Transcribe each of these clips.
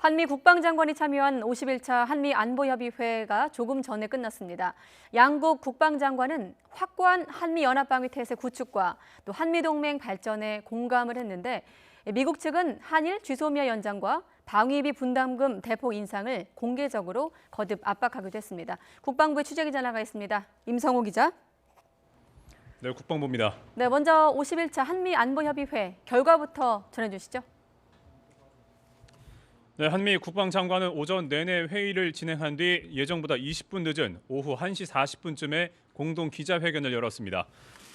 한미 국방장관이 참여한 51차 한미안보협의회가 조금 전에 끝났습니다. 양국 국방장관은 확고한 한미연합방위 태세 구축과 또 한미동맹 발전에 공감을 했는데 미국 측은 한일 쥐소미아 연장과 방위비 분담금 대폭 인상을 공개적으로 거듭 압박하기도 했습니다. 국방부의 취재기자 나가 있습니다. 임성호 기자. 네, 국방부입니다. 네, 먼저 51차 한미안보협의회 결과부터 전해주시죠. 네, 한미 국방장관은 오전 내내 회의를 진행한 뒤 예정보다 20분 늦은 오후 1시 40분쯤에 공동 기자회견을 열었습니다.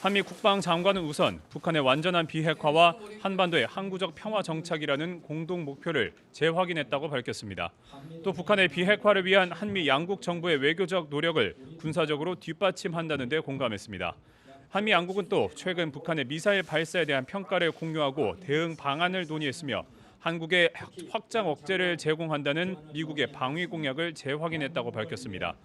한미 국방장관은 우선 북한의 완전한 비핵화와 한반도의 항구적 평화 정착이라는 공동 목표를 재확인했다고 밝혔습니다. 또 북한의 비핵화를 위한 한미 양국 정부의 외교적 노력을 군사적으로 뒷받침한다는 데 공감했습니다. 한미 양국은 또 최근 북한의 미사일 발사에 대한 평가를 공유하고 대응 방안을 논의했으며 한국의 확장 억제를 제공한다는 미국의 방위 공약을 재확인했다고 밝혔습니다.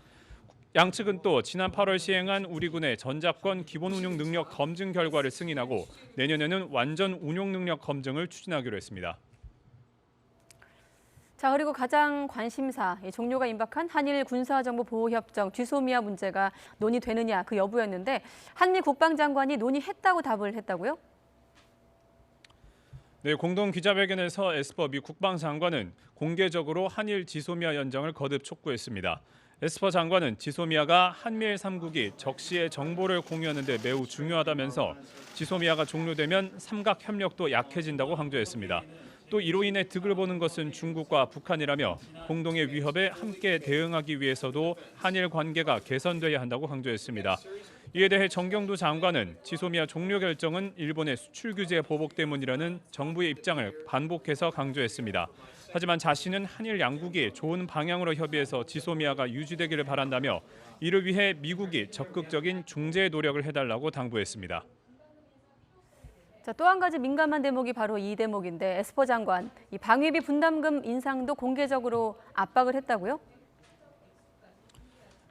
양측은 또 지난 8월 시행한 우리 군의 전작권 기본 운용 능력 검증 결과를 승인하고 내년에는 완전 운용 능력 검증을 추진하기로 했습니다. 자, 그리고 가장 관심사, 종료가 임박한 한일 군사정보보호협정 쥐소미아 문제가 논의되느냐 그 여부였는데 한미 국방장관이 논의했다고 답을 했다고요? 네, 공동 기자회견에서 에스퍼 미 국방장관은 공개적으로 한일 지소미아 연장을 거듭 촉구했습니다. 에스퍼 장관은 지소미아가 한미일 3국이 적시에 정보를 공유하는 데 매우 중요하다면서 지소미아가 종료되면 삼각 협력도 약해진다고 강조했습니다. 또 이로 인해 득을 보는 것은 중국과 북한이라며 공동의 위협에 함께 대응하기 위해서도 한일 관계가 개선돼야 한다고 강조했습니다. 이에 대해 정경두 장관은 지소미아 종료 결정은 일본의 수출 규제 보복 때문이라는 정부의 입장을 반복해서 강조했습니다. 하지만 자신은 한일 양국이 좋은 방향으로 협의해서 지소미아가 유지되기를 바란다며 이를 위해 미국이 적극적인 중재 노력을 해달라고 당부했습니다. 자, 또 한 가지 민감한 대목이 바로 이 대목인데 에스퍼 장관, 이 방위비 분담금 인상도 공개적으로 압박을 했다고요?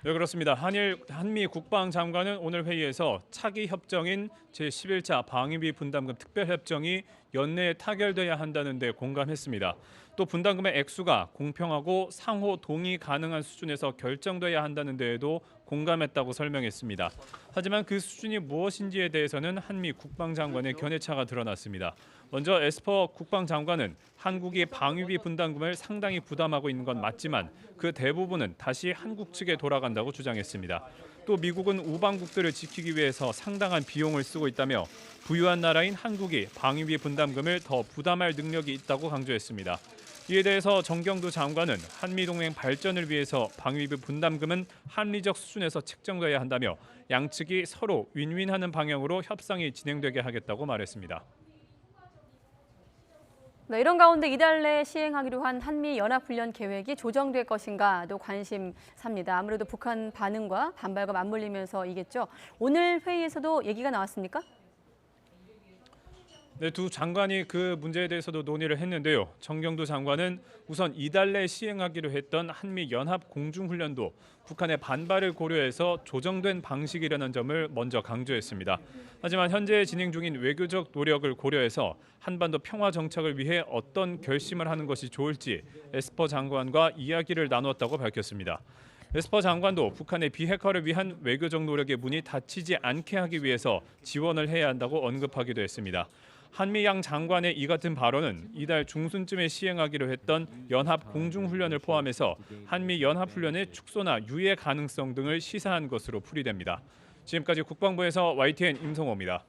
네, 그렇습니다. 한미 국방장관은 오늘 회의에서 차기 협정인 제11차 방위비 분담금 특별협정이 연내에 타결돼야 한다는 데 공감했습니다. 또 분담금의 액수가 공평하고 상호 동의 가능한 수준에서 결정돼야 한다는 데에도 공감했다고 설명했습니다. 하지만 그 수준이 무엇인지에 대해서는 한미 국방장관의 견해차가 드러났습니다. 먼저 에스퍼 국방장관은 한국이 방위비 분담금을 상당히 부담하고 있는 건 맞지만 그 대부분은 다시 한국 측에 돌아간다고 주장했습니다. 또 미국은 우방국들을 지키기 위해서 상당한 비용을 쓰고 있다며 부유한 나라인 한국이 방위비 분담금을 더 부담할 능력이 있다고 강조했습니다. 이에 대해서 정경두 장관은 한미동맹 발전을 위해서 방위비 분담금은 합리적 수준에서 책정돼야 한다며 양측이 서로 윈윈하는 방향으로 협상이 진행되게 하겠다고 말했습니다. 네, 이런 가운데 이달 내에 시행하기로 한 한미연합훈련 계획이 조정될 것인가도 관심사입니다. 아무래도 북한 반응과 반발과 맞물리면서 이겠죠. 오늘 회의에서도 얘기가 나왔습니까? 네, 두 장관이 그 문제에 대해서도 논의를 했는데요. 정경두 장관은 우선 이달 내 시행하기로 했던 한미 연합 공중훈련도 북한의 반발을 고려해서 조정된 방식이라는 점을 먼저 강조했습니다. 하지만 현재 진행 중인 외교적 노력을 고려해서 한반도 평화 정착을 위해 어떤 결심을 하는 것이 좋을지 에스퍼 장관과 이야기를 나눴다고 밝혔습니다. 에스퍼 장관도 북한의 비핵화를 위한 외교적 노력의 문이 닫히지 않게 하기 위해서 지원을 해야 한다고 언급하기도 했습니다. 한미 양 장관의 이 같은 발언은 이달 중순쯤에 시행하기로 했던 연합 공중훈련을 포함해서 한미 연합훈련의 축소나 유예 가능성 등을 시사한 것으로 풀이됩니다. 지금까지 국방부에서 YTN 임성호입니다.